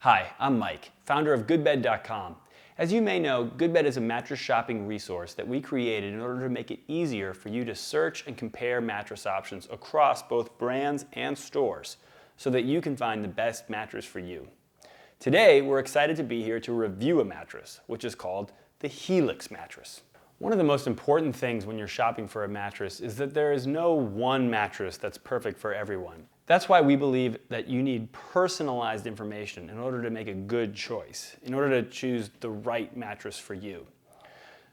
Hi, I'm Mike, founder of goodbed.com. As you may know, Goodbed is a mattress shopping resource that we created in order to make it easier for you to search and compare mattress options across both brands and stores so that you can find the best mattress for you. Today, we're excited to be here to review a mattress, which is called the Helix mattress. One of the most important things when you're shopping for a mattress is that there is no one mattress that's perfect for everyone. That's why we believe that you need personalized information in order to make a good choice, in order to choose the right mattress for you.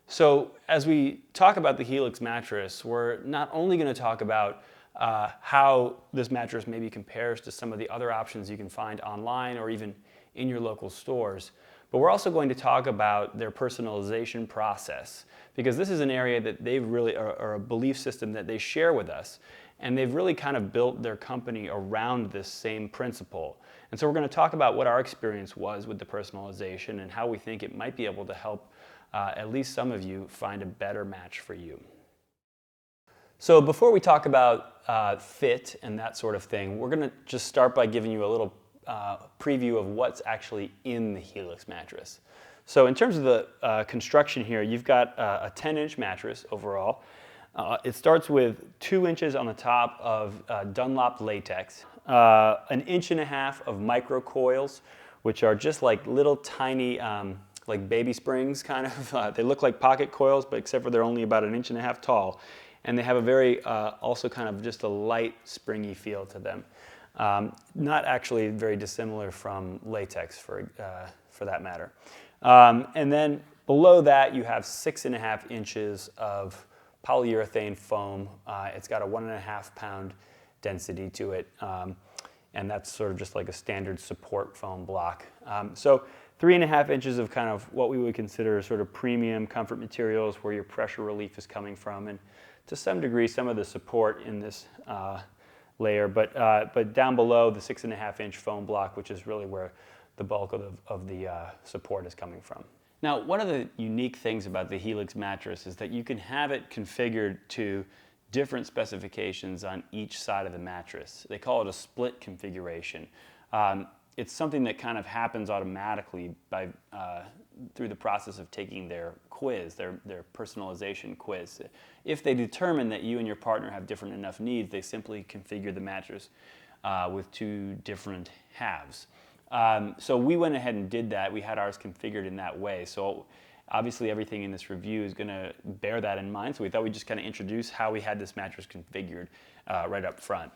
So as we talk about the Helix mattress, we're not only going to talk about how this mattress maybe compares to some of the other options you can find online or even in your local stores, but we're also going to talk about their personalization process, because this is an area that they've really, or a belief system that they share with us, and they've really kind of built their company around this same principle. And so we're going to talk about what our experience was with the personalization and how we think it might be able to help at least some of you find a better match for you. So before we talk about fit and that sort of thing, we're going to just start by giving you a little preview of what's actually in the Helix mattress. So in terms of the construction here, you've got a 10-inch mattress overall. It starts with 2 inches on the top of Dunlop latex, 1.5 inches of micro-coils, which are just like little tiny like baby springs kind of. They look like pocket coils, but except for they're only about 1.5 inches tall. And they have a very, also kind of just a light springy feel to them. Not actually very dissimilar from latex for that matter. And then below that you have 6.5 inches of polyurethane foam. It's got a 1.5 pound density to it, and that's sort of just like a standard support foam block. So 3.5 inches of kind of what we would consider sort of premium comfort materials where your pressure relief is coming from, and to some degree some of the support in this layer, but down below the 6.5 inch foam block, which is really where the bulk of the support is coming from. Now, one of the unique things about the Helix mattress is that you can have it configured to different specifications on each side of the mattress. They call it a split configuration. It's something that kind of happens automatically by through the process of taking their quiz, their personalization quiz. If they determine that you and your partner have different enough needs, they simply configure the mattress with 2 different halves. So we went ahead and did that. We had ours configured in that way. So obviously everything in this review is going to bear that in mind. So we thought we'd just kind of introduce how we had this mattress configured right up front.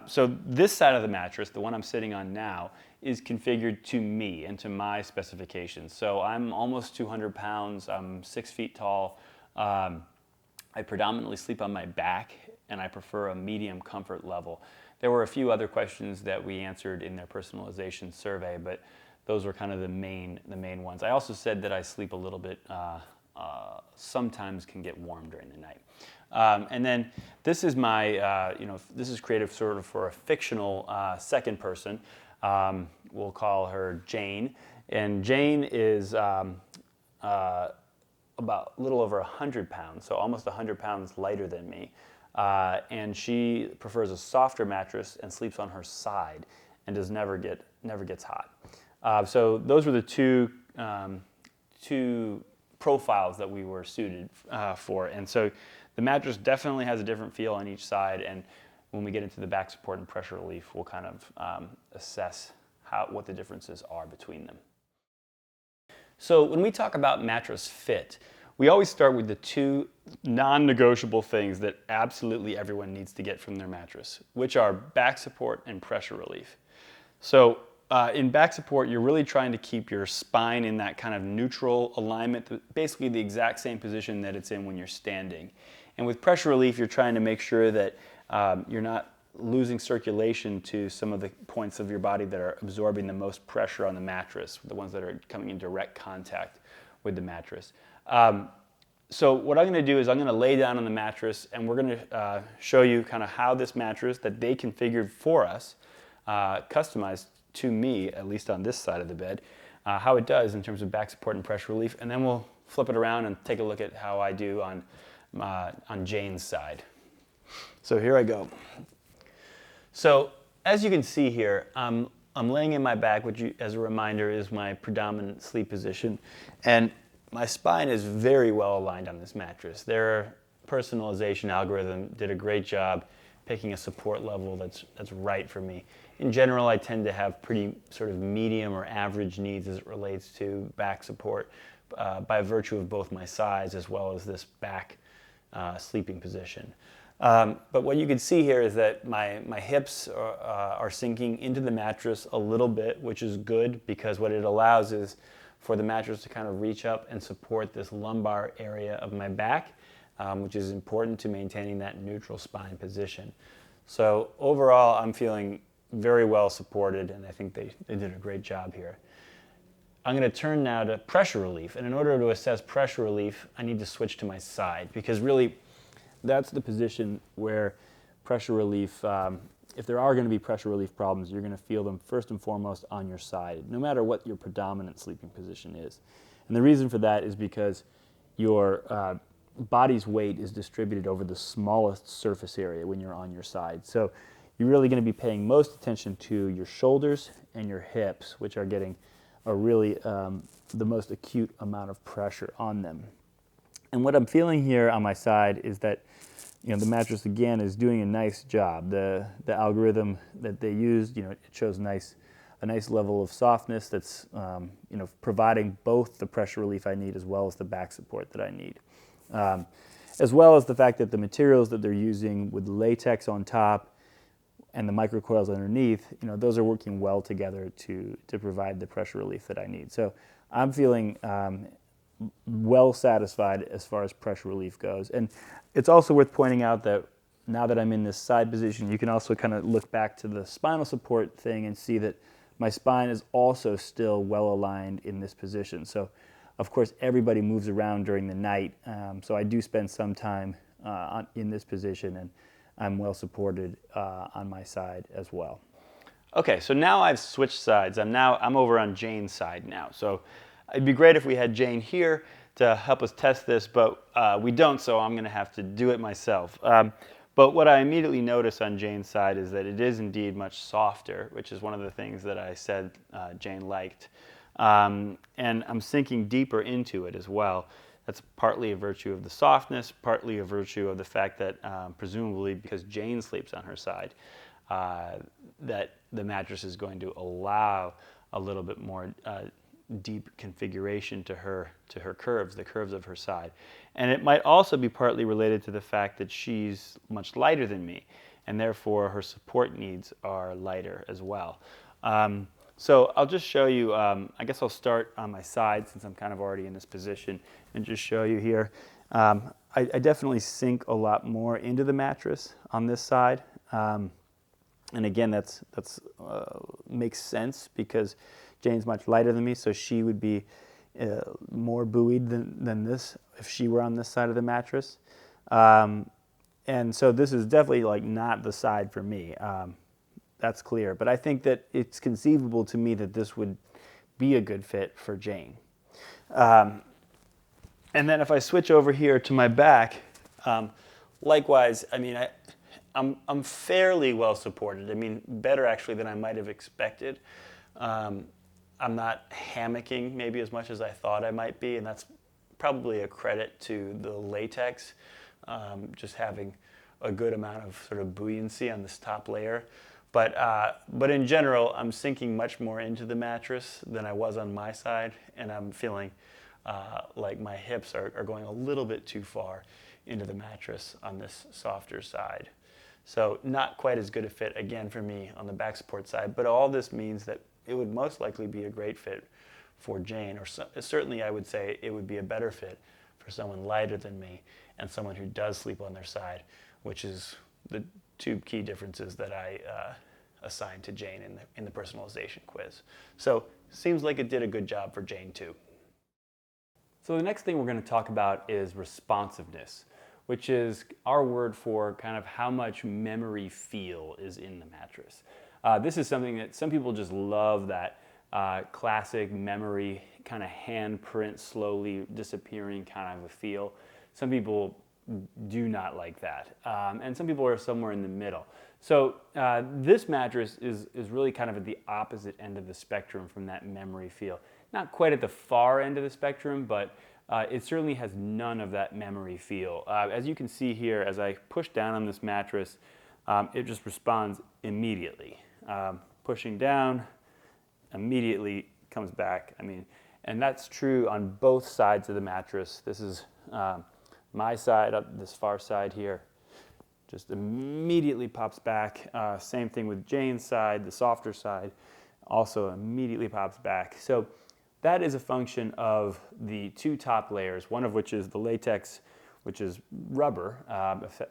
So this side of the mattress, the one I'm sitting on now, is configured to me and to my specifications. So I'm almost 200 pounds. I'm 6 feet tall. I predominantly sleep on my back, and I prefer a medium comfort level. There were a few other questions that we answered in their personalization survey, but those were kind of the main ones. I also said that I sleep a little bit, sometimes can get warm during the night. And then this is my, this is creative sort of for a fictional second person. We'll call her Jane. And Jane is about a little over 100 pounds, so almost 100 pounds lighter than me. And she prefers a softer mattress and sleeps on her side and never gets hot. So those were the two profiles that we were suited for. And so the mattress definitely has a different feel on each side, and when we get into the back support and pressure relief, we'll kind of assess what the differences are between them. So when we talk about mattress fit, we always start with the 2 non-negotiable things that absolutely everyone needs to get from their mattress, which are back support and pressure relief. So in back support, you're really trying to keep your spine in that kind of neutral alignment, basically the exact same position that it's in when you're standing. And with pressure relief, you're trying to make sure that you're not losing circulation to some of the points of your body that are absorbing the most pressure on the mattress, the ones that are coming in direct contact with the mattress. So what I'm going to do is I'm going to lay down on the mattress, and we're going to show you kind of how this mattress that they configured for us, customized to me, at least on this side of the bed, how it does in terms of back support and pressure relief, and then we'll flip it around and take a look at how I do on Jane's side. So here I go. So as you can see here, I'm I'm laying in my back, which, as a reminder, is my predominant sleep position. And my spine is very well aligned on this mattress. Their personalization algorithm did a great job picking a support level that's right for me. In general, I tend to have pretty sort of medium or average needs as it relates to back support by virtue of both my size as well as this back sleeping position. But what you can see here is that my hips are sinking into the mattress a little bit, which is good because what it allows is for the mattress to kind of reach up and support this lumbar area of my back, which is important to maintaining that neutral spine position. So overall, I'm feeling very well supported, and I think they did a great job here. I'm going to turn now to pressure relief, and in order to assess pressure relief, I need to switch to my side, because really that's the position where pressure relief, if there are going to be pressure relief problems, you're going to feel them first and foremost on your side, no matter what your predominant sleeping position is. And the reason for that is because your body's weight is distributed over the smallest surface area when you're on your side. So you're really going to be paying most attention to your shoulders and your hips, which are getting really the most acute amount of pressure on them. And what I'm feeling here on my side is that, you know, the mattress again is doing a nice job. The algorithm that they used, you know, it shows a nice level of softness that's you know, providing both the pressure relief I need as well as the back support that I need. As well as the fact that the materials that they're using with latex on top and the micro-coils underneath, you know, those are working well together to provide the pressure relief that I need. So I'm feeling well satisfied as far as pressure relief goes. And it's also worth pointing out that now that I'm in this side position, you can also kind of look back to the spinal support thing and see that my spine is also still well aligned in this position. So of course everybody moves around during the night, so I do spend some time in this position, and I'm well supported on my side as well. Okay, so now I've switched sides. I'm over on Jane's side now. So it'd be great if we had Jane here to help us test this, but we don't, so I'm going to have to do it myself. But what I immediately notice on Jane's side is that it is indeed much softer, which is one of the things that I said Jane liked. And I'm sinking deeper into it as well. That's partly a virtue of the softness, partly a virtue of the fact that presumably because Jane sleeps on her side, that the mattress is going to allow a little bit more deep configuration to her curves, the curves of her side. And it might also be partly related to the fact that she's much lighter than me, and therefore her support needs are lighter as well. So I'll just show you, I guess I'll start on my side since I'm kind of already in this position and just show you here. I definitely sink a lot more into the mattress on this side. And again, that's makes sense because Jane's much lighter than me, so she would be more buoyed than this if she were on this side of the mattress. And so this is definitely like not the side for me. That's clear. But I think that it's conceivable to me that this would be a good fit for Jane. And then if I switch over here to my back, likewise, I mean, I'm fairly well supported. I mean, better actually than I might have expected. I'm not hammocking maybe as much as I thought I might be, and that's probably a credit to the latex, just having a good amount of sort of buoyancy on this top layer. But in general, I'm sinking much more into the mattress than I was on my side, and I'm feeling like my hips are going a little bit too far into the mattress on this softer side. So not quite as good a fit, again, for me on the back support side, but all this means that it would most likely be a great fit for Jane, or certainly I would say it would be a better fit for someone lighter than me and someone who does sleep on their side, which is the two key differences that I assigned to Jane in the personalization quiz. So seems like it did a good job for Jane too. So the next thing we're going to talk about is responsiveness, which is our word for kind of how much memory feel is in the mattress. This is something that some people just love, that classic memory kind of handprint slowly disappearing kind of a feel. Some people do not like that. And some people are somewhere in the middle. So this mattress is really kind of at the opposite end of the spectrum from that memory feel. Not quite at the far end of the spectrum, but it certainly has none of that memory feel. As you can see here, as I push down on this mattress, it just responds immediately. Pushing down, immediately comes back. I mean, and that's true on both sides of the mattress. This is my side, up this far side here. Just immediately pops back. Same thing with Jane's side, the softer side, also immediately pops back. So that is a function of the two top layers, one of which is the latex, which is rubber,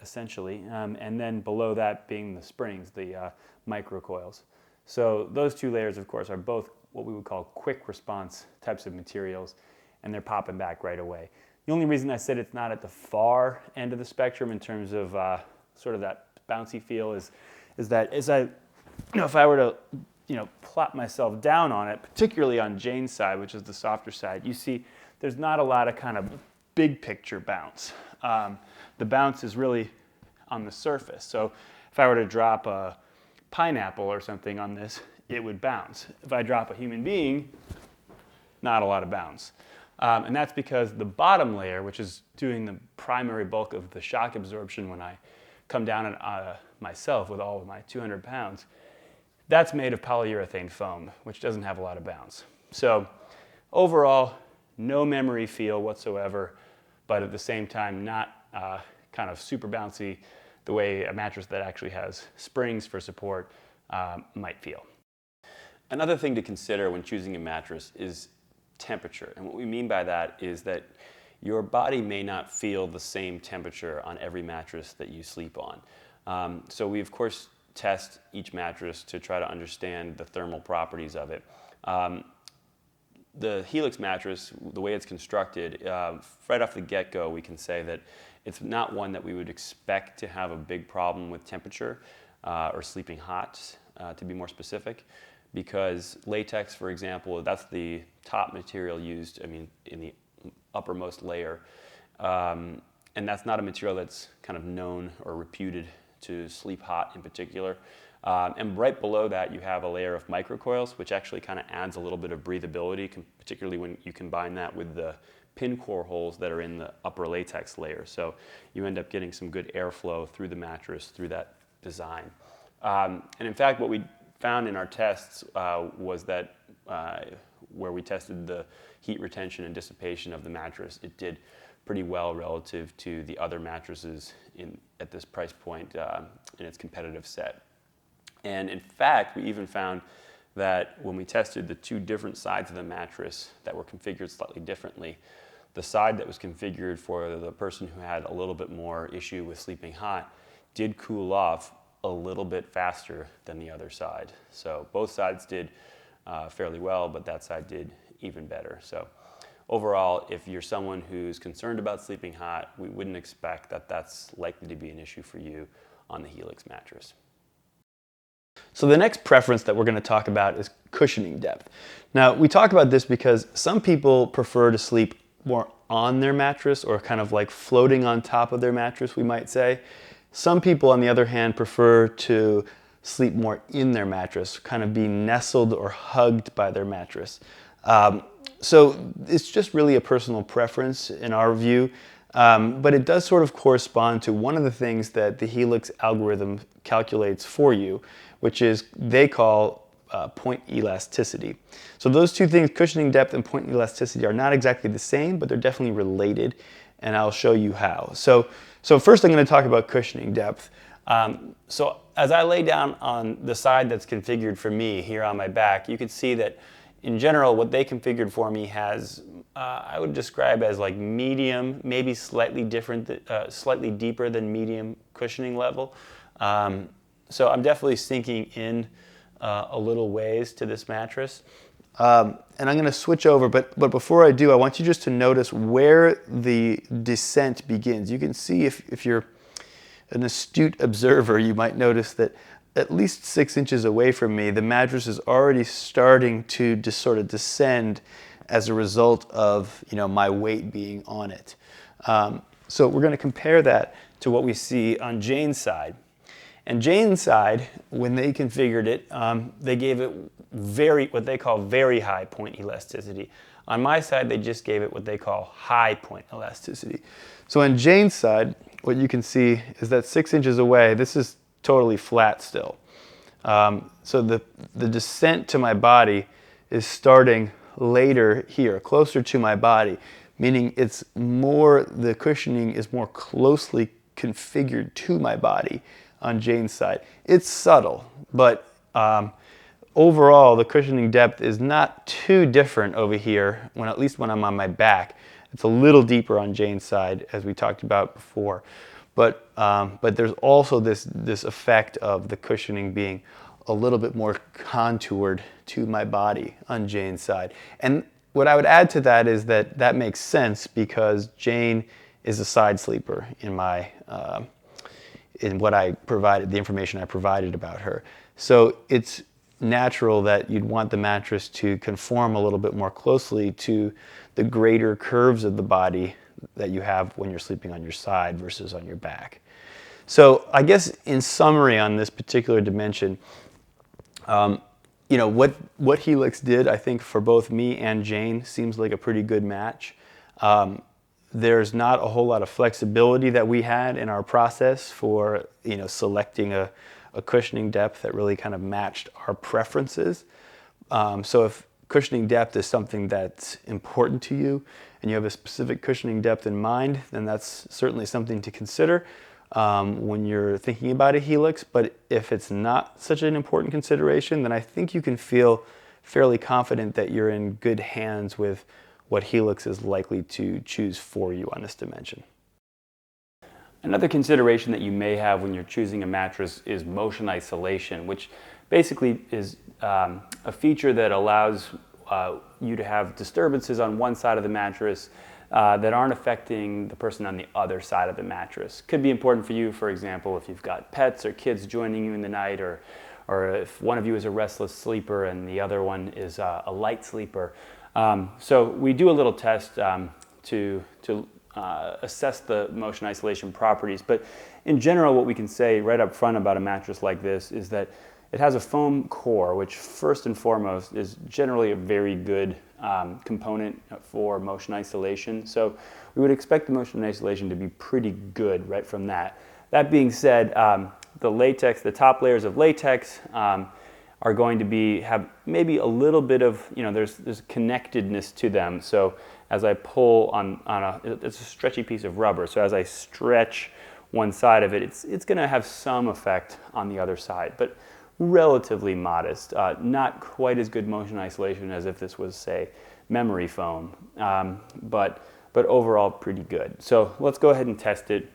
essentially, and then below that being the springs, the micro-coils. So those two layers, of course, are both what we would call quick response types of materials, and they're popping back right away. The only reason I said it's not at the far end of the spectrum in terms of sort of that bouncy feel is that as I, if I were to, plop myself down on it, particularly on Jane's side, which is the softer side, you see there's not a lot of kind of big picture bounce. The bounce is really on the surface. So if I were to drop a pineapple or something on this, it would bounce. If I drop a human being, not a lot of bounce. And that's because the bottom layer, which is doing the primary bulk of the shock absorption when I come down on myself with all of my 200 pounds, that's made of polyurethane foam, which doesn't have a lot of bounce. So overall, no memory feel whatsoever, but at the same time, not kind of super bouncy the way a mattress that actually has springs for support might feel. Another thing to consider when choosing a mattress is temperature. And what we mean by that is that your body may not feel the same temperature on every mattress that you sleep on. So we, of course, test each mattress to try to understand the thermal properties of it. The Helix mattress, the way it's constructed, right off the get-go, we can say that it's not one that we would expect to have a big problem with temperature or sleeping hot, to be more specific, because latex, for example, that's the top material used, in the uppermost layer, and that's not a material that's kind of known or reputed to sleep hot in particular. And right below that, you have a layer of micro-coils, which actually kind of adds a little bit of breathability, particularly when you combine that with the pin core holes that are in the upper latex layer. So you end up getting some good airflow through the mattress, through that design. And in fact, what we found in our tests was that where we tested the heat retention and dissipation of the mattress, it did pretty well relative to the other mattresses at this price point in its competitive set. And in fact, we even found that when we tested the two different sides of the mattress that were configured slightly differently, the side that was configured for the person who had a little bit more issue with sleeping hot did cool off a little bit faster than the other side. So both sides did fairly well, but that side did even better. So overall, if you're someone who's concerned about sleeping hot, we wouldn't expect that that's likely to be an issue for you on the Helix mattress. So the next preference that we're going to talk about is cushioning depth. Now, we talk about this because some people prefer to sleep more on their mattress, or kind of like floating on top of their mattress, we might say. Some people, on the other hand, prefer to sleep more in their mattress, kind of be nestled or hugged by their mattress. So it's just really a personal preference in our view, but it does sort of correspond to one of the things that the Helix algorithm calculates for you, which is they call point elasticity. So those two things, cushioning depth and point elasticity, are not exactly the same, but they're definitely related, and I'll show you how. So first I'm going to talk about cushioning depth. So as I lay down on the side that's configured for me here on my back, you can see that in general what they configured for me has, I would describe as like medium, maybe slightly different, slightly deeper than medium cushioning level. So I'm definitely sinking in a little ways to this mattress. And I'm going to switch over, but before I do, I want you just to notice where the descent begins. You can see if you're an astute observer, you might notice that at least 6 inches away from me, the mattress is already starting to just sort of descend as a result of my weight being on it. So we're going to compare that to what we see on Jane's side. And Jane's side, when they configured it, they gave it what they call very high point elasticity. On my side, they just gave it what they call high point elasticity. So on Jane's side, what you can see is that 6 inches away, this is totally flat still. So the descent to my body is starting later here, closer to my body, meaning the cushioning is more closely configured to my body on Jane's side. It's subtle, but overall the cushioning depth is not too different over here, at least when I'm on my back. It's a little deeper on Jane's side, as we talked about before. But there's also this effect of the cushioning being a little bit more contoured to my body on Jane's side. And what I would add to that is that makes sense because Jane is a side sleeper in what I provided, the information I provided about her. So it's natural that you'd want the mattress to conform a little bit more closely to the greater curves of the body that you have when you're sleeping on your side versus on your back. So I guess in summary on this particular dimension, what Helix did, I think for both me and Jane, seems like a pretty good match. There's not a whole lot of flexibility that we had in our process for selecting a cushioning depth that really kind of matched our preferences. So if cushioning depth is something that's important to you and you have a specific cushioning depth in mind, then that's certainly something to consider when you're thinking about a Helix. But if it's not such an important consideration, then I think you can feel fairly confident that you're in good hands with what Helix is likely to choose for you on this dimension. Another consideration that you may have when you're choosing a mattress is motion isolation, which basically is a feature that allows you to have disturbances on one side of the mattress that aren't affecting the person on the other side of the mattress. Could be important for you, for example, if you've got pets or kids joining you in the night, or if one of you is a restless sleeper and the other one is a light sleeper. So we do a little test to assess the motion isolation properties. But in general, what we can say right up front about a mattress like this is that it has a foam core, which first and foremost is generally a very good component for motion isolation. So we would expect the motion isolation to be pretty good right from that. That being said, the top layers of latex are going to have maybe a little bit of, there's connectedness to them. So as I pull it's a stretchy piece of rubber. So as I stretch one side of it, it's going to have some effect on the other side, but relatively modest. Not quite as good motion isolation as if this was, say, memory foam, but overall pretty good. So let's go ahead and test it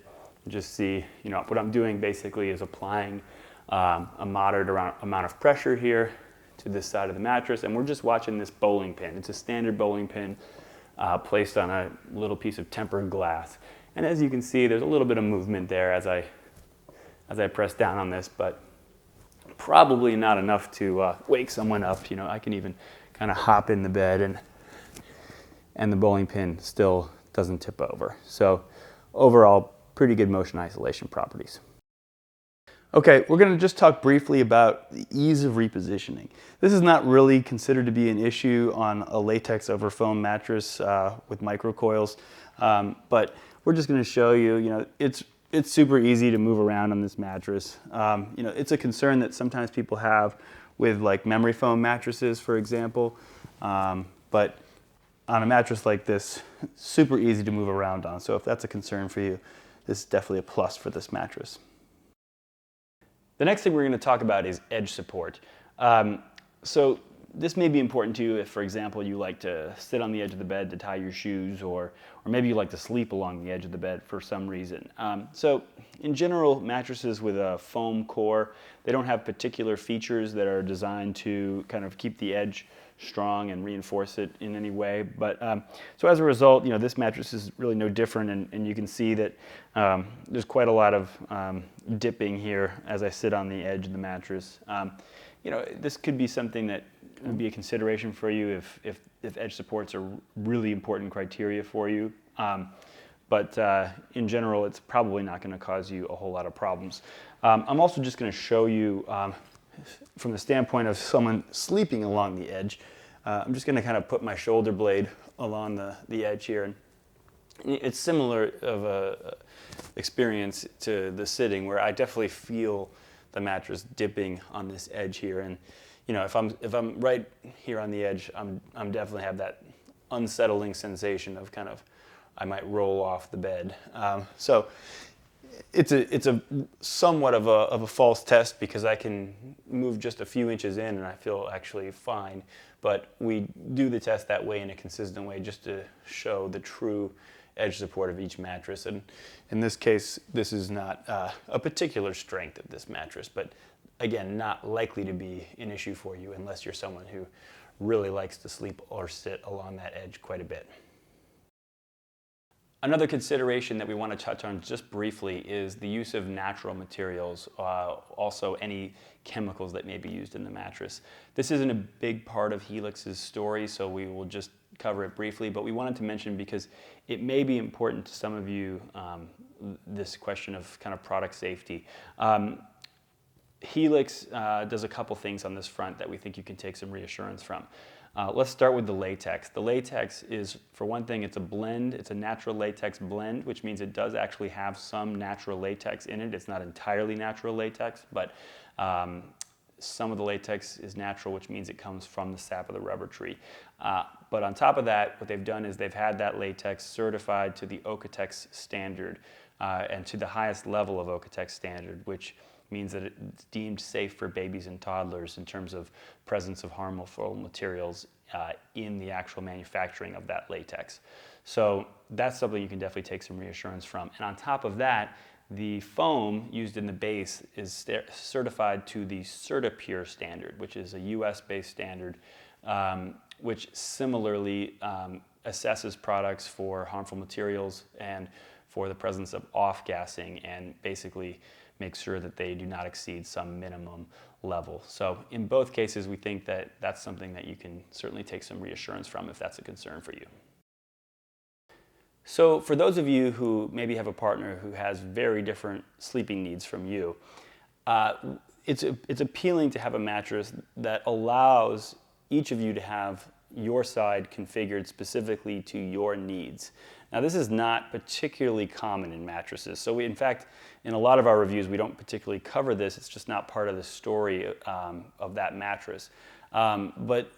and just see, what I'm doing basically is applying a moderate amount of pressure here to this side of the mattress, and we're just watching this bowling pin. It's a standard bowling pin placed on a little piece of tempered glass. And as you can see, there's a little bit of movement there as I press down on this, but probably not enough to wake someone up. I can even kind of hop in the bed and the bowling pin still doesn't tip over. So overall, pretty good motion isolation properties. Okay, we're going to just talk briefly about the ease of repositioning. This is not really considered to be an issue on a latex over foam mattress with micro-coils, but we're just going to show you, it's super easy to move around on this mattress. It's a concern that sometimes people have with like memory foam mattresses, for example, but on a mattress like this, super easy to move around on. So if that's a concern for you, this is definitely a plus for this mattress. The next thing we're going to talk about is edge support. So this may be important to you if, for example, you like to sit on the edge of the bed to tie your shoes, or maybe you like to sleep along the edge of the bed for some reason. So in general, mattresses with a foam core, they don't have particular features that are designed to kind of keep the edge strong and reinforce it in any way. But so as a result, this mattress is really no different, and you can see that there's quite a lot of dipping here as I sit on the edge of the mattress. This could be something that would be a consideration for you if edge supports are really important criteria for you. but in general, it's probably not going to cause you a whole lot of problems. I'm also just going to show you from the standpoint of someone sleeping along the edge. I'm just going to kind of put my shoulder blade along the edge here, and it's similar of a experience to the sitting, where I definitely feel the mattress dipping on this edge here. And you know, if I'm right here on the edge, I'm definitely have that unsettling sensation of kind of I might roll off the bed. So it's a somewhat of a false test, because I can move just a few inches in and I feel actually fine. But we do the test that way in a consistent way, just to show the true edge support of each mattress. And in this case, this is not a particular strength of this mattress, but again, not likely to be an issue for you unless you're someone who really likes to sleep or sit along that edge quite a bit. Another consideration that we want to touch on just briefly is the use of natural materials, also any chemicals that may be used in the mattress. This isn't a big part of Helix's story, so we will just cover it briefly, but we wanted to mention because it may be important to some of you, this question of kind of product safety. Helix does a couple things on this front that we think you can take some reassurance from. Let's start with the latex. The latex is, for one thing, it's a blend. It's a natural latex blend, which means it does actually have some natural latex in it. It's not entirely natural latex, but some of the latex is natural, which means it comes from the sap of the rubber tree. But on top of that, what they've done is they've had that latex certified to the OEKO-TEX standard and to the highest level of OEKO-TEX standard, which means that it's deemed safe for babies and toddlers in terms of presence of harmful materials in the actual manufacturing of that latex. So that's something you can definitely take some reassurance from. And on top of that, the foam used in the base is certified to the CertaPure standard, which is a US-based standard, which similarly assesses products for harmful materials and for the presence of off-gassing, and basically make sure that they do not exceed some minimum level. So in both cases, we think that that's something that you can certainly take some reassurance from if that's a concern for you. So for those of you who maybe have a partner who has very different sleeping needs from you, it's appealing to have a mattress that allows each of you to have your side configured specifically to your needs. Now, this is not particularly common in mattresses. So in fact, in a lot of our reviews, we don't particularly cover this. It's just not part of the story of that mattress. But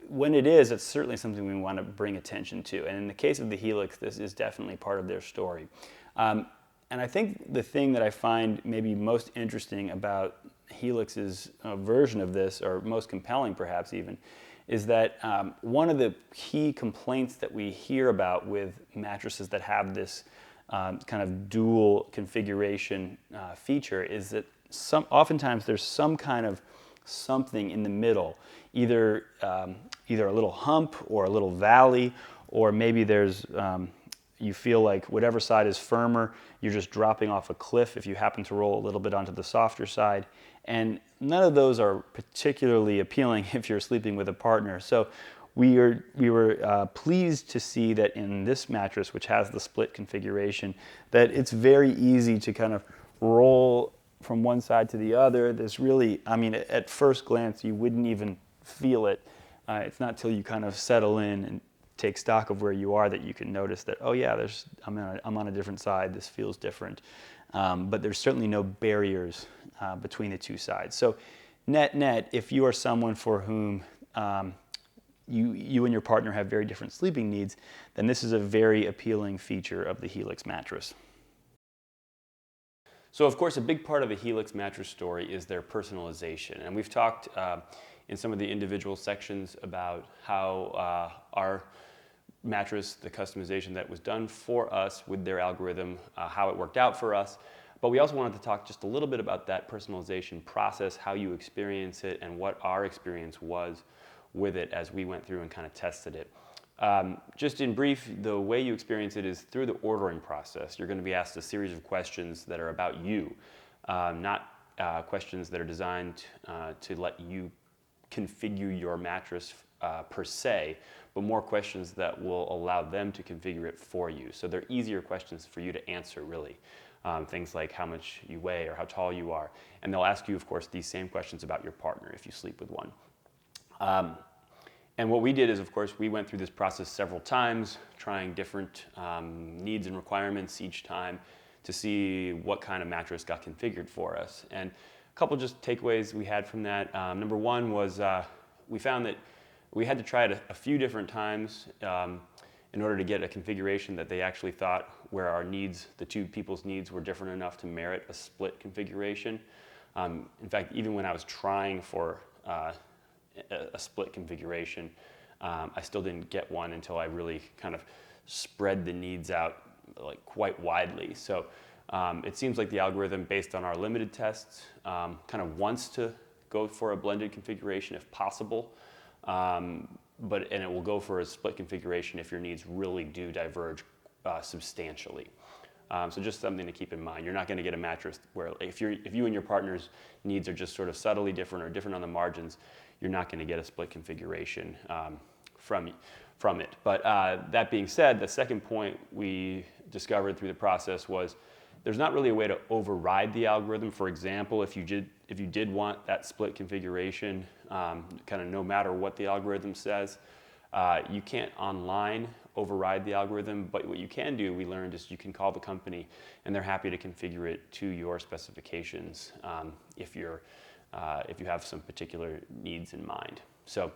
when it is, it's certainly something we want to bring attention to. And in the case of the Helix, this is definitely part of their story. And I think the thing that I find maybe most interesting about Helix's version of this, or most compelling perhaps even, is that one of the key complaints that we hear about with mattresses that have this kind of dual configuration feature is that oftentimes there's some kind of something in the middle, either a little hump or a little valley, or maybe there's you feel like whatever side is firmer, you're just dropping off a cliff if you happen to roll a little bit onto the softer side. And none of those are particularly appealing if you're sleeping with a partner. So we were pleased to see that in this mattress, which has the split configuration, that it's very easy to kind of roll from one side to the other. There's really, I mean, at first glance, you wouldn't even feel it. It's not till you kind of settle in and take stock of where you are that you can notice that, oh yeah, I'm on a different side, this feels different. But there's certainly no barriers between the two sides. So net, if you are someone for whom you and your partner have very different sleeping needs, then this is a very appealing feature of the Helix mattress. So of course, a big part of the Helix mattress story is their personalization. And we've talked in some of the individual sections about how our mattress, the customization that was done for us with their algorithm, how it worked out for us. But we also wanted to talk just a little bit about that personalization process, how you experience it, and what our experience was with it as we went through and kind of tested it. Just in brief, the way you experience it is through the ordering process. You're going to be asked a series of questions that are about you, not questions that are designed to let you configure your mattress per se, but more questions that will allow them to configure it for you. So they're easier questions for you to answer, really. Things like how much you weigh or how tall you are. And they'll ask you, of course, these same questions about your partner if you sleep with one. And what we did is, of course, we went through this process several times, trying different needs and requirements each time to see what kind of mattress got configured for us. And a couple just takeaways we had from that. Number one was we found that we had to try it a few different times in order to get a configuration that they actually thought where our needs, the two people's needs, were different enough to merit a split configuration. In fact, even when I was trying for a split configuration, I still didn't get one until I really kind of spread the needs out like quite widely. So it seems like the algorithm, based on our limited tests, kind of wants to go for a blended configuration if possible, and it will go for a split configuration if your needs really do diverge substantially. So just something to keep in mind. You're not going to get a mattress where if you and your partner's needs are just sort of subtly different or different on the margins, you're not going to get a split configuration from it. But that being said, the second point we discovered through the process was there's not really a way to override the algorithm. For example, if you did want that split configuration, kind of no matter what the algorithm says, you can't online override the algorithm, but what you can do, we learned, is you can call the company and they're happy to configure it to your specifications if you have some particular needs in mind. So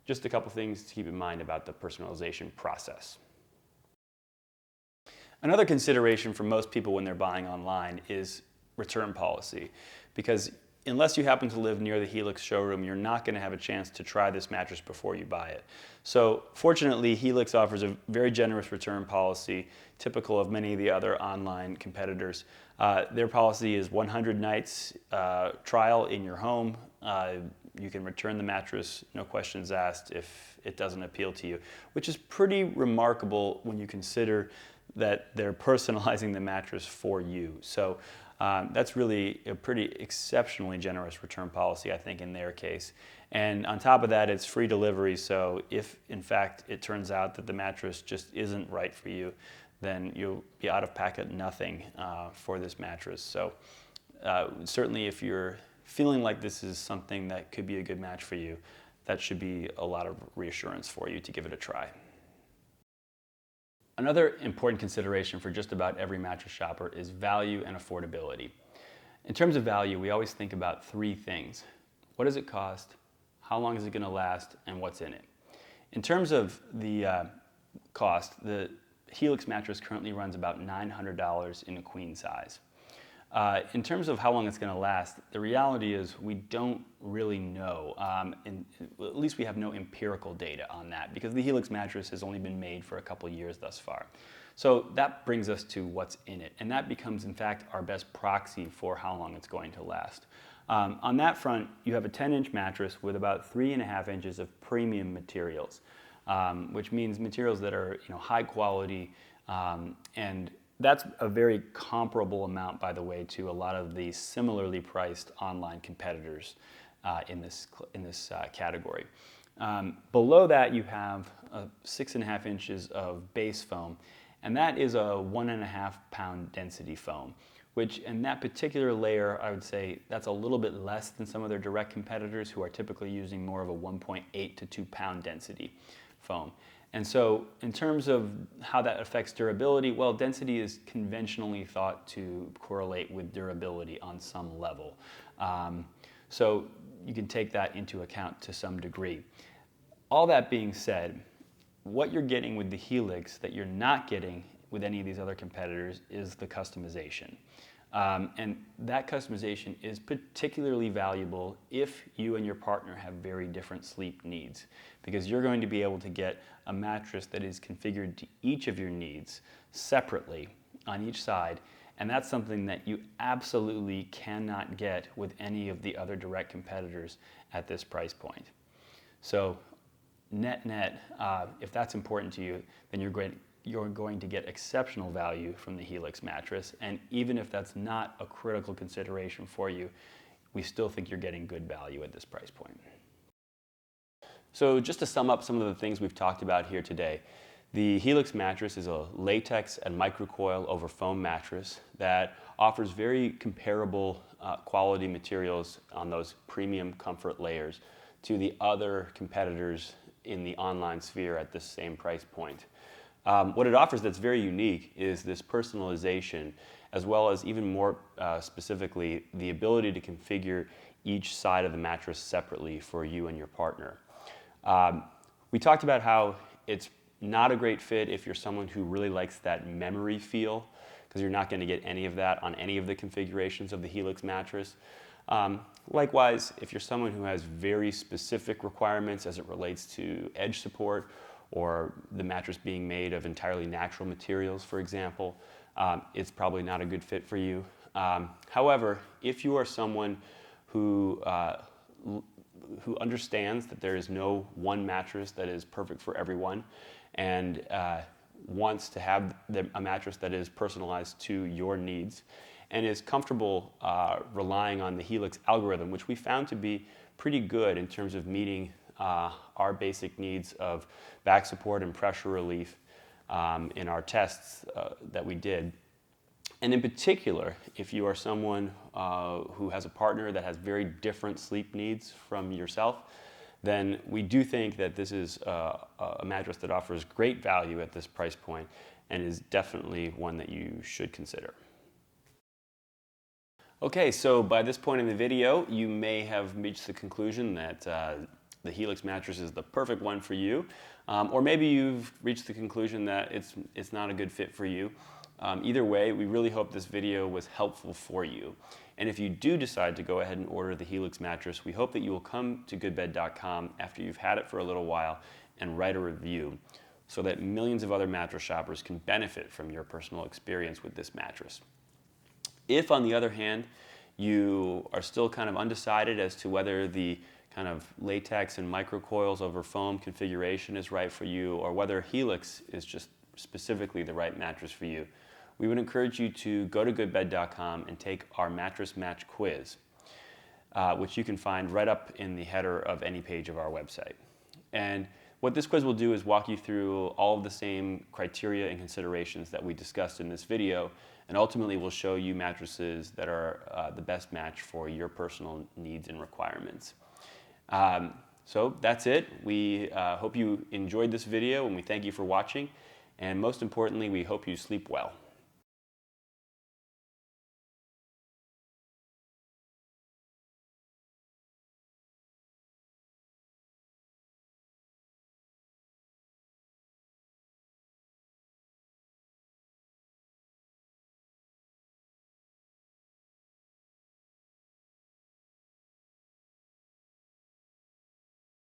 just a couple things to keep in mind about the personalization process. Another consideration for most people when they're buying online is return policy, because unless you happen to live near the Helix showroom, you're not going to have a chance to try this mattress before you buy it. So fortunately, Helix offers a very generous return policy, typical of many of the other online competitors. Their policy is 100 nights trial in your home. You can return the mattress, no questions asked, if it doesn't appeal to you, which is pretty remarkable when you consider that they're personalizing the mattress for you. So that's really a pretty exceptionally generous return policy, I think, in their case. And on top of that, it's free delivery. So if, in fact, it turns out that the mattress just isn't right for you, then you'll be out of pocket nothing for this mattress. So certainly if you're feeling like this is something that could be a good match for you, that should be a lot of reassurance for you to give it a try. Another important consideration for just about every mattress shopper is value and affordability. In terms of value, we always think about three things. What does it cost? How long is it going to last? And what's in it? In terms of the cost, the Helix mattress currently runs about $900 in a queen size. In terms of how long it's going to last, the reality is we don't really know. At least we have no empirical data on that, because the Helix mattress has only been made for a couple years thus far. So that brings us to what's in it, and that becomes, in fact, our best proxy for how long it's going to last. On that front, you have a 10-inch mattress with about 3.5 inches of premium materials, which means materials that are high quality, and that's a very comparable amount, by the way, to a lot of the similarly priced online competitors in this category. Below that, you have 6.5 inches of base foam, and that is a 1.5 pound density foam, which in that particular layer, I would say that's a little bit less than some of their direct competitors who are typically using more of a 1.8 to 2 pound density foam. And so in terms of how that affects durability, well, density is conventionally thought to correlate with durability on some level. So you can take that into account to some degree. All that being said, what you're getting with the Helix that you're not getting with any of these other competitors is the customization. And that customization is particularly valuable if you and your partner have very different sleep needs, because you're going to be able to get a mattress that is configured to each of your needs separately on each side, and that's something that you absolutely cannot get with any of the other direct competitors at this price point. So net, if that's important to you, then you're going to get exceptional value from the Helix mattress, and even if that's not a critical consideration for you, we still think you're getting good value at this price point. So just to sum up some of the things we've talked about here today, the Helix mattress is a latex and micro-coil over foam mattress that offers very comparable quality materials on those premium comfort layers to the other competitors in the online sphere at this same price point. What it offers that's very unique is this personalization, as well as even more specifically, the ability to configure each side of the mattress separately for you and your partner. We talked about how it's not a great fit if you're someone who really likes that memory feel, because you're not going to get any of that on any of the configurations of the Helix mattress. Likewise, if you're someone who has very specific requirements as it relates to edge support or the mattress being made of entirely natural materials, for example, it's probably not a good fit for you. However, if you are someone who understands that there is no one mattress that is perfect for everyone and wants to have a mattress that is personalized to your needs and is comfortable relying on the Helix algorithm, which we found to be pretty good in terms of meeting our basic needs of back support and pressure relief in our tests that we did. And in particular, if you are someone who has a partner that has very different sleep needs from yourself, then we do think that this is a mattress that offers great value at this price point and is definitely one that you should consider. Okay, so by this point in the video, you may have reached the conclusion that the Helix mattress is the perfect one for you, or maybe you've reached the conclusion that it's not a good fit for you. Either way, we really hope this video was helpful for you. And if you do decide to go ahead and order the Helix mattress, we hope that you will come to goodbed.com after you've had it for a little while and write a review so that millions of other mattress shoppers can benefit from your personal experience with this mattress. If, on the other hand, you are still kind of undecided as to whether the kind of latex and micro-coils over foam configuration is right for you, or whether Helix is just specifically the right mattress for you, we would encourage you to go to goodbed.com and take our mattress match quiz, which you can find right up in the header of any page of our website. And what this quiz will do is walk you through all of the same criteria and considerations that we discussed in this video, and ultimately will show you mattresses that are the best match for your personal needs and requirements. So that's it. We hope you enjoyed this video, and we thank you for watching. And most importantly, we hope you sleep well.